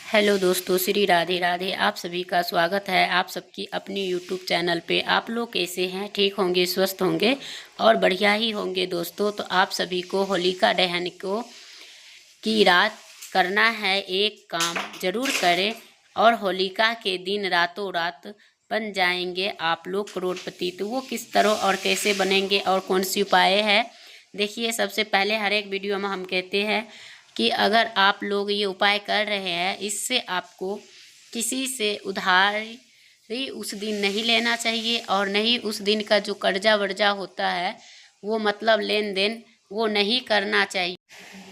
Hello दोस्तों, श्री राधे राधे। आप सभी का स्वागत है आप सबकी अपनी यूट्यूब चैनल पे। आप लोग कैसे हैं? ठीक होंगे, स्वस्थ होंगे और बढ़िया ही होंगे दोस्तों। तो आप सभी को होलिका दहन को की रात करना है, एक काम जरूर करें और होलिका के दिन रातों रात बन जाएंगे आप लोग करोड़पति। तो वो किस तरह और कैसे बनेंगे और कौन सी उपाय है, देखिए। सबसे पहले हर एक वीडियो में हम कहते हैं कि अगर आप लोग ये उपाय कर रहे हैं, इससे आपको किसी से उधार ही उस दिन नहीं लेना चाहिए और नहीं उस दिन का जो कर्जा वर्जा होता है वो मतलब लेन देन वो नहीं करना चाहिए।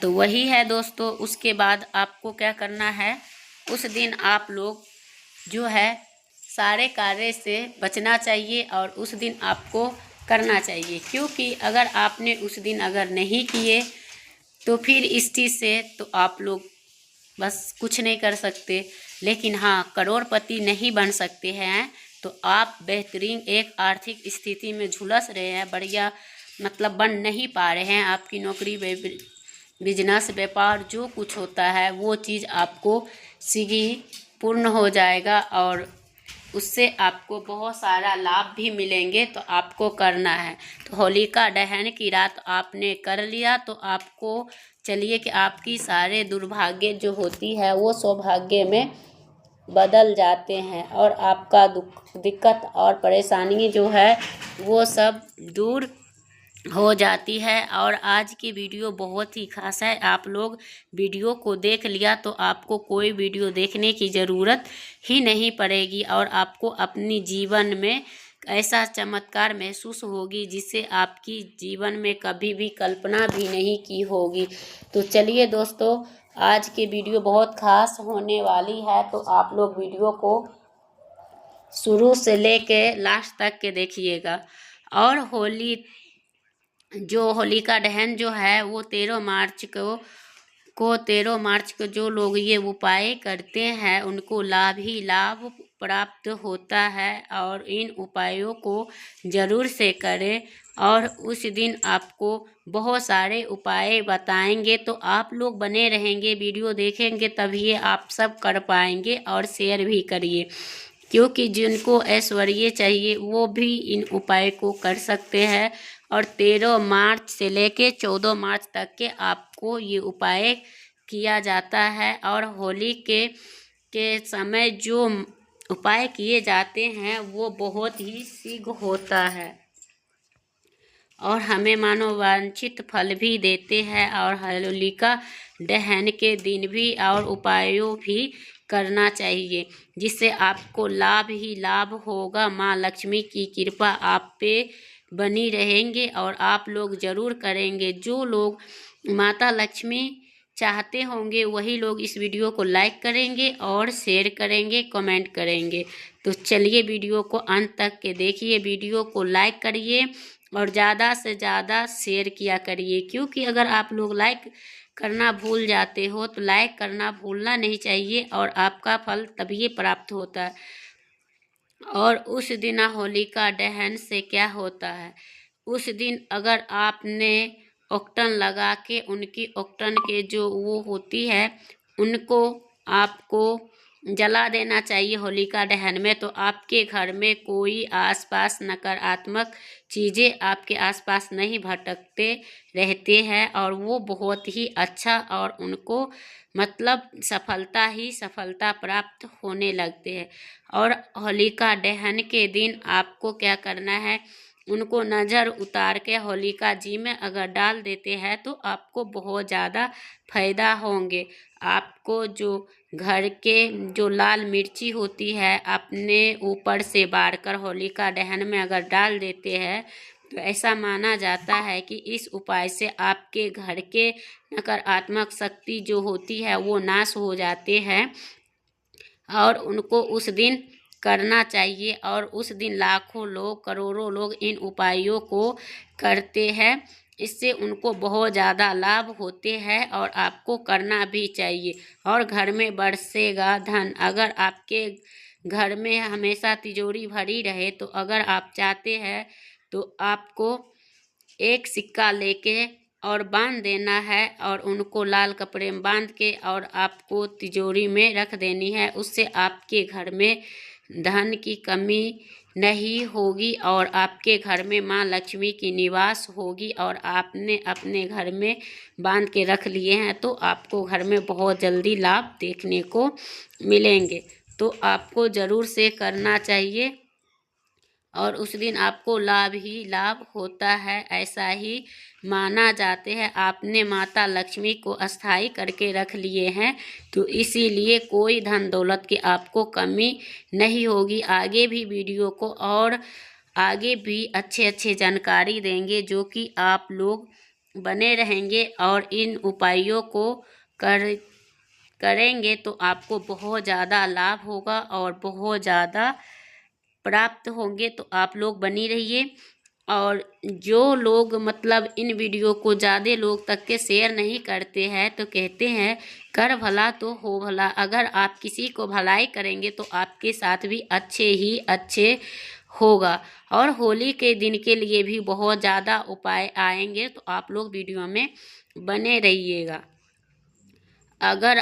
तो वही है दोस्तों। उसके बाद आपको क्या करना है, उस दिन आप लोग जो है सारे कार्य से बचना चाहिए और उस दिन आपको करना चाहिए, क्योंकि अगर आपने उस दिन अगर नहीं किए तो फिर इस चीज़ से तो आप लोग बस कुछ नहीं कर सकते। लेकिन हाँ, करोड़पति नहीं बन सकते हैं तो आप बेहतरीन एक आर्थिक स्थिति में झुलस रहे हैं, बढ़िया मतलब बन नहीं पा रहे हैं। आपकी नौकरी बिजनेस व्यापार जो कुछ होता है वो चीज़ आपको शीघ्र पूर्ण हो जाएगा और उससे आपको बहुत सारा लाभ भी मिलेंगे। तो आपको करना है। तो होलिका दहन की रात आपने कर लिया तो आपको चलिए कि आपकी सारे दुर्भाग्य जो होती है वो सौभाग्य में बदल जाते हैं और आपका दुख दिक्कत और परेशानी जो है वो सब दूर हो जाती है। और आज की वीडियो बहुत ही खास है। आप लोग वीडियो को देख लिया तो आपको कोई वीडियो देखने की ज़रूरत ही नहीं पड़ेगी और आपको अपनी जीवन में ऐसा चमत्कार महसूस होगी जिसे आपकी जीवन में कभी भी कल्पना भी नहीं की होगी। तो चलिए दोस्तों, आज की वीडियो बहुत खास होने वाली है, तो आप लोग वीडियो को शुरू से लेके लास्ट तक के देखिएगा। और होलिका दहन जो है वो 13 मार्च को जो लोग ये उपाय करते हैं उनको लाभ ही लाभ प्राप्त होता है। और इन उपायों को ज़रूर से करें और उस दिन आपको बहुत सारे उपाय बताएंगे, तो आप लोग बने रहेंगे, वीडियो देखेंगे तभी आप सब कर पाएंगे। और शेयर भी करिए, क्योंकि जिनको ऐश्वर्य चाहिए वो भी इन उपाय को कर सकते हैं। और 13 मार्च से लेके 14 मार्च तक के आपको ये उपाय किया जाता है। और होली के समय जो उपाय किए जाते हैं वो बहुत ही शीघ्र होता है और हमें मनोवांछित फल भी देते हैं। और होलिका दहन के दिन भी और उपायों भी करना चाहिए जिससे आपको लाभ ही लाभ होगा। माँ लक्ष्मी की कृपा आप पे बनी रहेंगे और आप लोग ज़रूर करेंगे। जो लोग माता लक्ष्मी चाहते होंगे वही लोग इस वीडियो को लाइक करेंगे और शेयर करेंगे, कमेंट करेंगे। तो चलिए वीडियो को अंत तक के देखिए, वीडियो को लाइक करिए और ज़्यादा से ज़्यादा शेयर किया करिए, क्योंकि अगर आप लोग लाइक करना भूल जाते हो तो लाइक करना भूलना नहीं चाहिए और आपका फल तभी प्राप्त होता है। और उस दिन होलिका दहन से क्या होता है, उस दिन अगर आपने औकटन लगा के उनकी औकटन के जो वो होती है उनको आपको जला देना चाहिए होलिका दहन में। तो आपके घर में कोई आसपास नकारात्मक चीज़ें आपके आसपास नहीं भटकते रहते हैं और वो बहुत ही अच्छा और उनको मतलब सफलता ही सफलता प्राप्त होने लगते हैं। और होलिका दहन के दिन आपको क्या करना है, उनको नज़र उतार के होलिका जी में अगर डाल देते हैं तो आपको बहुत ज़्यादा फायदा होंगे। आपको जो घर के जो लाल मिर्ची होती है अपने ऊपर से बार कर होलिका दहन में अगर डाल देते हैं तो ऐसा माना जाता है कि इस उपाय से आपके घर के नकारात्मक शक्ति जो होती है वो नाश हो जाते हैं और उनको उस दिन करना चाहिए। और उस दिन लाखों लोग करोड़ों लोग इन उपायों को करते हैं, इससे उनको बहुत ज़्यादा लाभ होते हैं और आपको करना भी चाहिए। और घर में बरसेगा धन। अगर आपके घर में हमेशा तिजोरी भरी रहे तो अगर आप चाहते हैं तो आपको एक सिक्का लेके और बांध देना है और उनको लाल कपड़े में बांध के और आपको तिजोरी में रख देनी है। उससे आपके घर में धन की कमी नहीं होगी और आपके घर में माँ लक्ष्मी की निवास होगी। और आपने अपने घर में बांध के रख लिए हैं तो आपको घर में बहुत जल्दी लाभ देखने को मिलेंगे। तो आपको ज़रूर से करना चाहिए और उस दिन आपको लाभ ही लाभ होता है, ऐसा ही माना जाते हैं। आपने माता लक्ष्मी को अस्थाई करके रख लिए हैं तो इसीलिए कोई धन दौलत की आपको कमी नहीं होगी। आगे भी वीडियो को और आगे भी अच्छे जानकारी देंगे जो कि आप लोग बने रहेंगे और इन उपायों को करेंगे तो आपको बहुत ज़्यादा लाभ होगा और बहुत ज़्यादा प्राप्त होंगे। तो आप लोग बनी रहिए। और जो लोग मतलब इन वीडियो को ज़्यादा लोग तक के शेयर नहीं करते हैं तो कहते हैं कर भला तो हो भला। अगर आप किसी को भलाई करेंगे तो आपके साथ भी अच्छे होगा। और होली के दिन के लिए भी बहुत ज़्यादा उपाय आएंगे तो आप लोग वीडियो में बने रहिएगा। अगर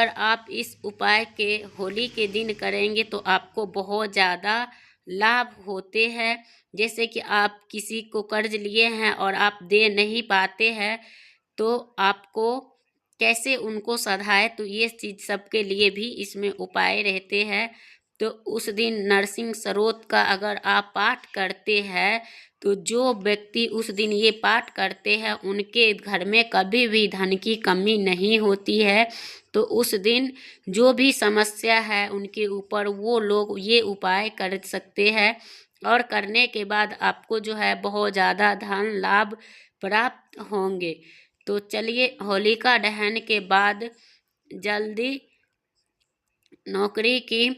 आप इस उपाय के होली के दिन करेंगे तो आपको बहुत ज़्यादा लाभ होते हैं। जैसे कि आप किसी को कर्ज लिए हैं और आप दे नहीं पाते हैं तो आपको कैसे उनको सधाए, तो ये चीज़ सबके लिए भी इसमें उपाय रहते हैं। तो उस दिन नरसिंह सरोत का अगर आप पाठ करते हैं तो जो व्यक्ति उस दिन ये पाठ करते हैं उनके घर में कभी भी धन की कमी नहीं होती है। तो उस दिन जो भी समस्या है उनके ऊपर वो लोग ये उपाय कर सकते हैं और करने के बाद आपको जो है बहुत ज़्यादा धन लाभ प्राप्त होंगे। तो चलिए, होलिका दहन के बाद जल्दी नौकरी की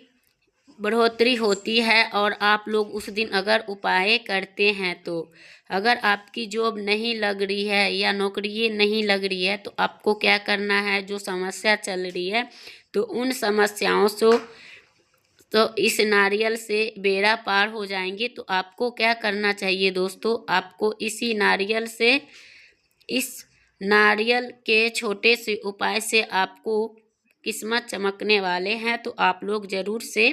बढ़ोतरी होती है और आप लोग उस दिन अगर उपाय करते हैं तो अगर आपकी जॉब नहीं लग रही है या नौकरी नहीं लग रही है तो आपको क्या करना है, जो समस्या चल रही है तो उन समस्याओं से तो इस नारियल से बेड़ा पार हो जाएंगे। तो आपको क्या करना चाहिए दोस्तों, आपको इस नारियल के छोटे से उपाय से आपको किस्मत चमकने वाले हैं। तो आप लोग ज़रूर से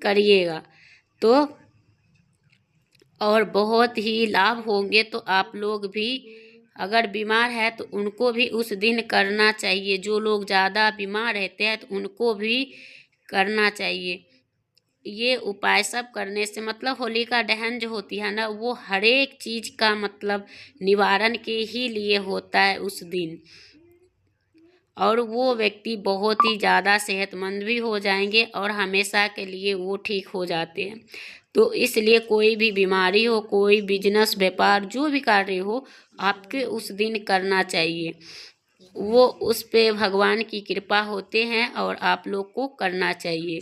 करिएगा तो और बहुत ही लाभ होंगे। तो आप लोग भी अगर बीमार है तो उनको भी उस दिन करना चाहिए। जो लोग ज़्यादा बीमार रहते हैं तो उनको भी करना चाहिए। ये उपाय सब करने से मतलब होलिका दहन जो होती है ना वो हर एक चीज़ का मतलब निवारण के ही लिए होता है उस दिन। और वो व्यक्ति बहुत ही ज़्यादा सेहतमंद भी हो जाएंगे और हमेशा के लिए वो ठीक हो जाते हैं। तो इसलिए कोई भी बीमारी हो, कोई बिजनेस व्यापार जो भी कार्य हो, आपके उस दिन करना चाहिए। वो उस पे भगवान की कृपा होते हैं और आप लोग को करना चाहिए।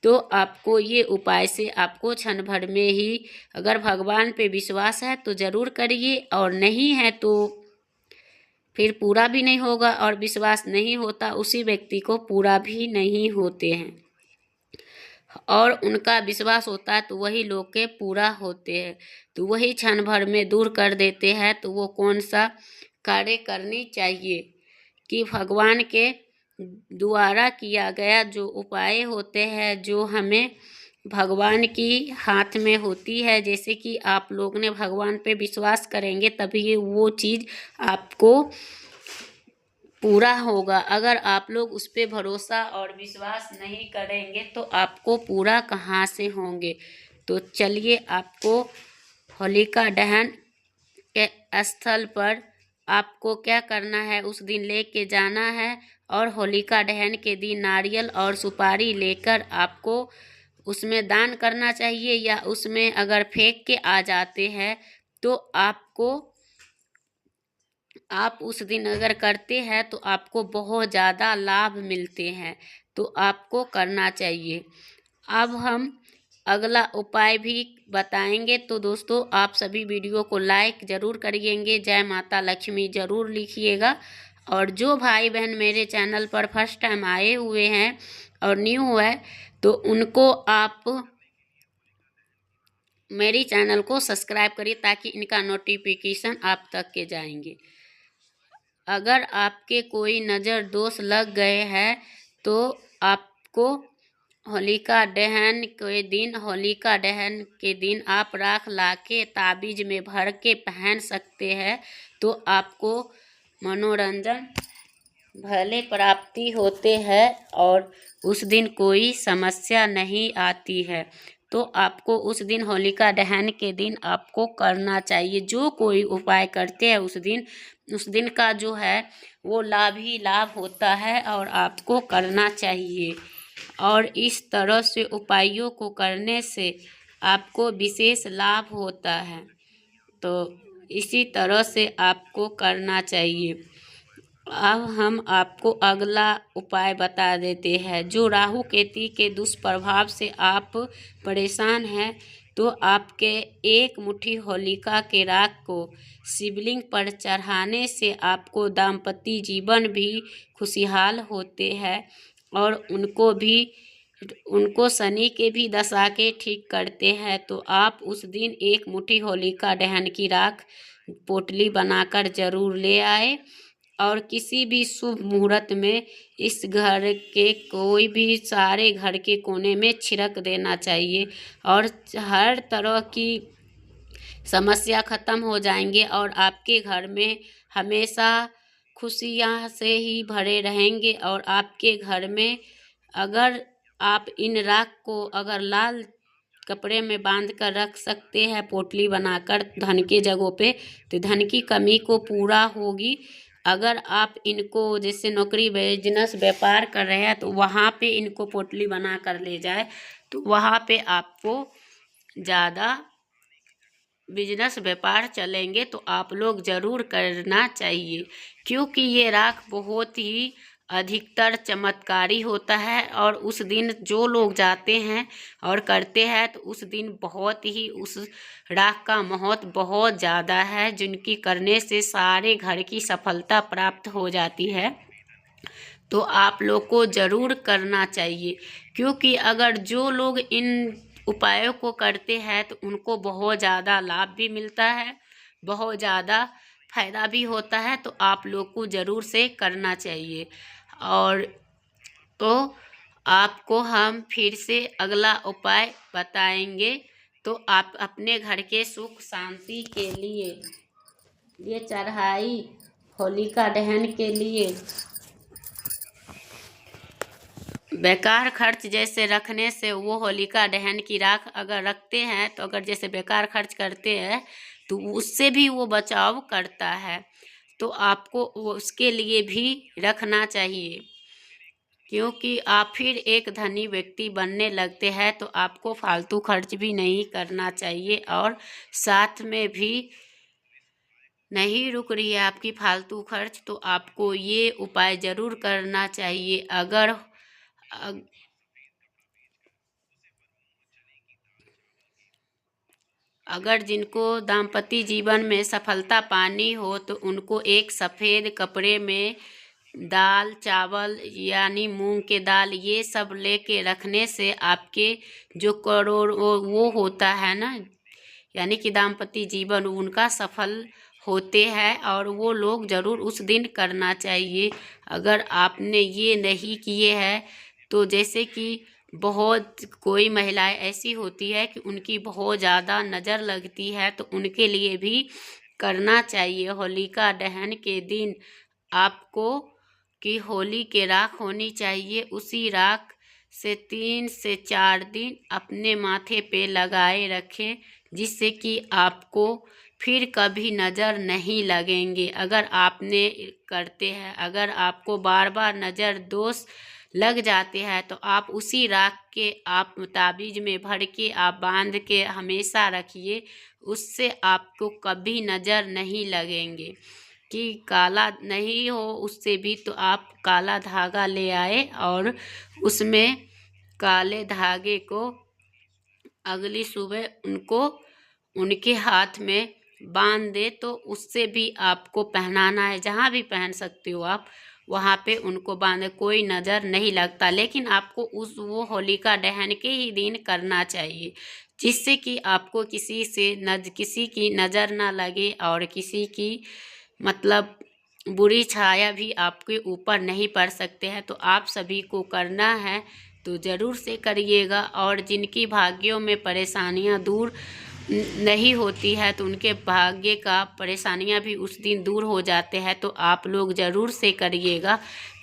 तो आपको ये उपाय से आपको क्षण भर में ही, अगर भगवान पे विश्वास है तो ज़रूर करिए और नहीं है तो फिर पूरा भी नहीं होगा। और विश्वास नहीं होता उसी व्यक्ति को पूरा भी नहीं होते हैं और उनका विश्वास होता है तो वही लोग के पूरा होते हैं। तो वही क्षण भर में दूर कर देते हैं। तो वो कौन सा कार्य करनी चाहिए कि भगवान के द्वारा किया गया जो उपाय होते हैं, जो हमें भगवान की हाथ में होती है। जैसे कि आप लोग ने भगवान पे विश्वास करेंगे तभी वो चीज़ आपको पूरा होगा। अगर आप लोग उस पे भरोसा और विश्वास नहीं करेंगे तो आपको पूरा कहाँ से होंगे। तो चलिए, आपको होलिका दहन के स्थल पर आपको क्या करना है, उस दिन लेके जाना है और होलिका दहन के दिन नारियल और सुपारी लेकर आपको उसमें दान करना चाहिए। या उसमें अगर फेंक के आ जाते हैं तो आप उस दिन अगर करते हैं तो आपको बहुत ज़्यादा लाभ मिलते हैं। तो आपको करना चाहिए। अब हम अगला उपाय भी बताएंगे। तो दोस्तों, आप सभी वीडियो को लाइक ज़रूर करिएंगे, जय माता लक्ष्मी ज़रूर लिखिएगा। और जो भाई बहन मेरे चैनल पर फर्स्ट टाइम आए हुए हैं और न्यू है तो उनको आप मेरी चैनल को सब्सक्राइब करिए ताकि इनका नोटिफिकेशन आप तक के जाएंगे। अगर आपके कोई नज़र दोष लग गए हैं तो आपको होलिका दहन के दिन आप राख लाके ताबीज में भर के पहन सकते हैं, तो आपको मनोरंजन भले प्राप्ति होते हैं और उस दिन कोई समस्या नहीं आती है। तो आपको उस दिन होलिका दहन के दिन आपको करना चाहिए, जो कोई उपाय करते हैं उस दिन का जो है वो लाभ ही लाभ होता है और आपको करना चाहिए। और इस तरह से उपायों को करने से आपको विशेष लाभ होता है, तो इसी तरह से आपको करना चाहिए। अब हम आपको अगला उपाय बता देते हैं। जो राहु केतु के दुष्प्रभाव से आप परेशान हैं, तो आपके एक मुट्ठी होलिका के राख को शिवलिंग पर चढ़ाने से आपको दाम्पत्य जीवन भी खुशहाल होते हैं और उनको शनि के भी दशा के ठीक करते हैं। तो आप उस दिन एक मुट्ठी होलिका दहन की राख पोटली बनाकर जरूर ले आए और किसी भी शुभ मुहूर्त में इस घर के कोई भी सारे घर के कोने में छिड़क देना चाहिए और हर तरह की समस्या खत्म हो जाएंगे और आपके घर में हमेशा खुशियाँ से ही भरे रहेंगे। और आपके घर में अगर आप इन राख को अगर लाल कपड़े में बांध कर रख सकते हैं पोटली बनाकर धन के जगहों पे, तो धन की कमी को पूरा होगी। अगर आप इनको जैसे नौकरी बिजनेस व्यापार कर रहे हैं तो वहाँ पे इनको पोटली बना कर ले जाए, तो वहाँ पे आपको ज़्यादा बिजनेस व्यापार चलेंगे। तो आप लोग ज़रूर करना चाहिए, क्योंकि ये राख बहुत ही अधिकतर चमत्कारी होता है और उस दिन जो लोग जाते हैं और करते हैं तो उस दिन बहुत ही उस राख का महत्व बहुत ज़्यादा है, जिनकी करने से सारे घर की सफलता प्राप्त हो जाती है। तो आप लोग को ज़रूर करना चाहिए, क्योंकि अगर जो लोग इन उपायों को करते हैं तो उनको बहुत ज़्यादा लाभ भी मिलता है, बहुत ज़्यादा फायदा भी होता है। तो आप लोग को ज़रूर से करना चाहिए। और तो आपको हम फिर से अगला उपाय बताएंगे। तो आप अपने घर के सुख शांति के लिए ये चढ़ाई होलिका दहन के लिए बेकार खर्च जैसे रखने से वो होलिका दहन की राख अगर रखते हैं तो अगर जैसे बेकार खर्च करते हैं तो उससे भी वो बचाव करता है। तो आपको उसके लिए भी रखना चाहिए, क्योंकि आप फिर एक धनी व्यक्ति बनने लगते हैं। तो आपको फालतू खर्च भी नहीं करना चाहिए और साथ में भी नहीं रुक रही है आपकी फालतू खर्च, तो आपको ये उपाय ज़रूर करना चाहिए। अगर जिनको दाम्पत्य जीवन में सफलता पानी हो तो उनको एक सफ़ेद कपड़े में दाल चावल यानी मूंग के दाल ये सब लेके रखने से आपके जो करोड़ वो होता है ना, यानी कि दाम्पत्य जीवन उनका सफल होते हैं और वो लोग ज़रूर उस दिन करना चाहिए। अगर आपने ये नहीं किए हैं तो जैसे कि बहुत कोई महिलाएं ऐसी होती है कि उनकी बहुत ज़्यादा नज़र लगती है, तो उनके लिए भी करना चाहिए। होलिका दहन के दिन आपको कि होली के राख होनी चाहिए, उसी राख से 3 से 4 दिन अपने माथे पे लगाए रखें, जिससे कि आपको फिर कभी नज़र नहीं लगेंगे। अगर आपने करते हैं, अगर आपको बार बार नज़र दोष लग जाते हैं तो आप उसी राख के आप ताबीज में भर के आप बांध के हमेशा रखिए, उससे आपको कभी नज़र नहीं लगेंगे। कि काला नहीं हो उससे भी तो आप काला धागा ले आए और उसमें काले धागे को अगली सुबह उनके हाथ में बांध दे, तो उससे भी आपको पहनाना है। जहाँ भी पहन सकते हो आप वहाँ पे उनको बांधे, कोई नज़र नहीं लगता। लेकिन आपको वो होलिका दहन के ही दिन करना चाहिए। जिससे कि आपको किसी की नज़र ना लगे और किसी की मतलब बुरी छाया भी आपके ऊपर नहीं पड़ सकते हैं। तो आप सभी को करना है तो ज़रूर से करिएगा। और जिनकी भाग्यों में परेशानियां दूर नहीं होती है तो उनके भाग्य का परेशानियां भी उस दिन दूर हो जाते हैं। तो आप लोग ज़रूर से करिएगा,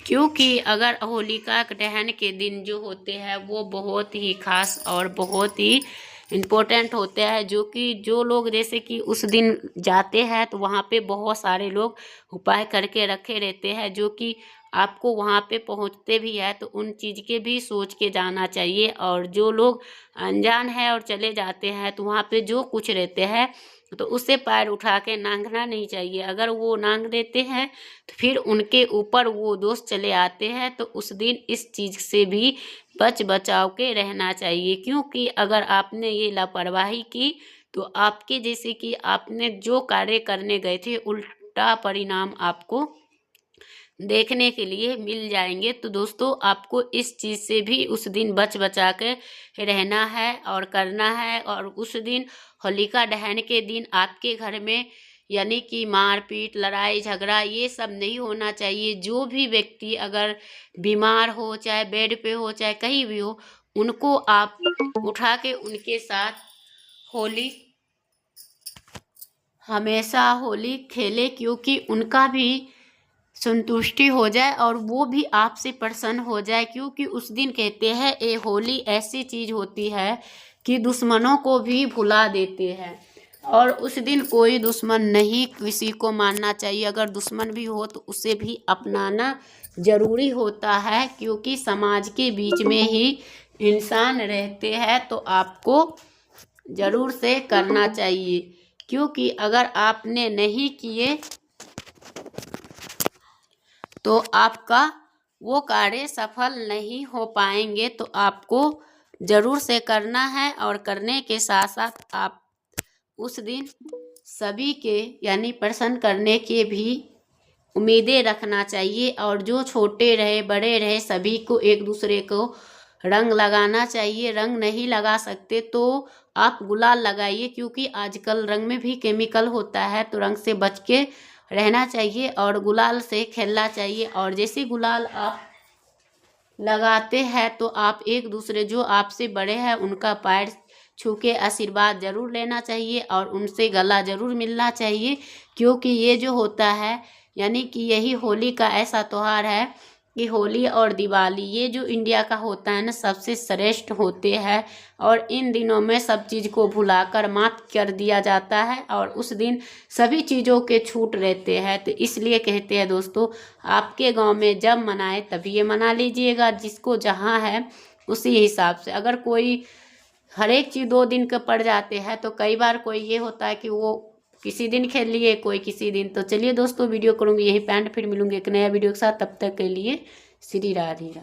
क्योंकि अगर होलिका दहन के दिन जो होते हैं वो बहुत ही खास और बहुत ही इम्पोर्टेंट होते हैं, जो लोग जैसे कि उस दिन जाते हैं तो वहाँ पे बहुत सारे लोग उपाय करके रखे रहते हैं, जो कि आपको वहाँ पे पहुँचते भी है तो उन चीज़ के भी सोच के जाना चाहिए। और जो लोग अनजान है और चले जाते हैं तो वहाँ पे जो कुछ रहते हैं तो उससे पैर उठा के नांगना नहीं चाहिए। अगर वो नांग देते हैं तो फिर उनके ऊपर वो दोष चले आते हैं। तो उस दिन इस चीज़ से भी बचाव के रहना चाहिए, क्योंकि अगर आपने ये लापरवाही की तो आपके जैसे कि आपने जो कार्य करने गए थे उल्टा परिणाम आपको देखने के लिए मिल जाएंगे। तो दोस्तों आपको इस चीज़ से भी उस दिन बचा के रहना है और करना है। और उस दिन होलिका दहन के दिन आपके घर में यानी कि मारपीट, लड़ाई झगड़ा ये सब नहीं होना चाहिए। जो भी व्यक्ति अगर बीमार हो, चाहे बेड पे हो, चाहे कहीं भी हो, उनको आप उठा के उनके साथ हमेशा होली खेले, क्योंकि उनका भी संतुष्टि हो जाए और वो भी आपसे प्रसन्न हो जाए। क्योंकि उस दिन कहते हैं ये होली ऐसी चीज़ होती है कि दुश्मनों को भी भुला देते हैं। और उस दिन कोई दुश्मन नहीं किसी को मानना चाहिए। अगर दुश्मन भी हो तो उसे भी अपनाना ज़रूरी होता है, क्योंकि समाज के बीच में ही इंसान रहते हैं। तो आपको ज़रूर से करना चाहिए, क्योंकि अगर आपने नहीं किए तो आपका वो कार्य सफल नहीं हो पाएंगे। तो आपको ज़रूर से करना है और करने के साथ साथ आप उस दिन सभी के यानी प्रसन्न करने के भी उम्मीदें रखना चाहिए। और जो छोटे रहे बड़े रहे सभी को एक दूसरे को रंग लगाना चाहिए। रंग नहीं लगा सकते तो आप गुलाल लगाइए, क्योंकि आजकल रंग में भी केमिकल होता है। तो रंग से बच के रहना चाहिए और गुलाल से खेलना चाहिए। और जैसे गुलाल आप लगाते हैं तो आप एक दूसरे जो आपसे बड़े हैं उनका पैर छू के आशीर्वाद जरूर लेना चाहिए और उनसे गला जरूर मिलना चाहिए। क्योंकि ये जो होता है यानी कि यही होली का ऐसा त्यौहार है कि होली और दिवाली ये जो इंडिया का होता है ना सबसे श्रेष्ठ होते हैं। और इन दिनों में सब चीज़ को भुलाकर माफ कर दिया जाता है और उस दिन सभी चीज़ों के छूट रहते हैं। तो इसलिए कहते हैं दोस्तों, आपके गांव में जब मनाए तभी ये मना लीजिएगा, जिसको जहाँ है उसी हिसाब से। अगर कोई हर एक चीज़ 2 दिन का पड़ जाते हैं तो कई बार कोई ये होता है कि वो किसी दिन खेल लिए, कोई किसी दिन। तो चलिए दोस्तों वीडियो करूँगी यहीं पे एंड, फिर मिलूंगी एक नया वीडियो के साथ। तब तक के लिए श्री राधे राधे।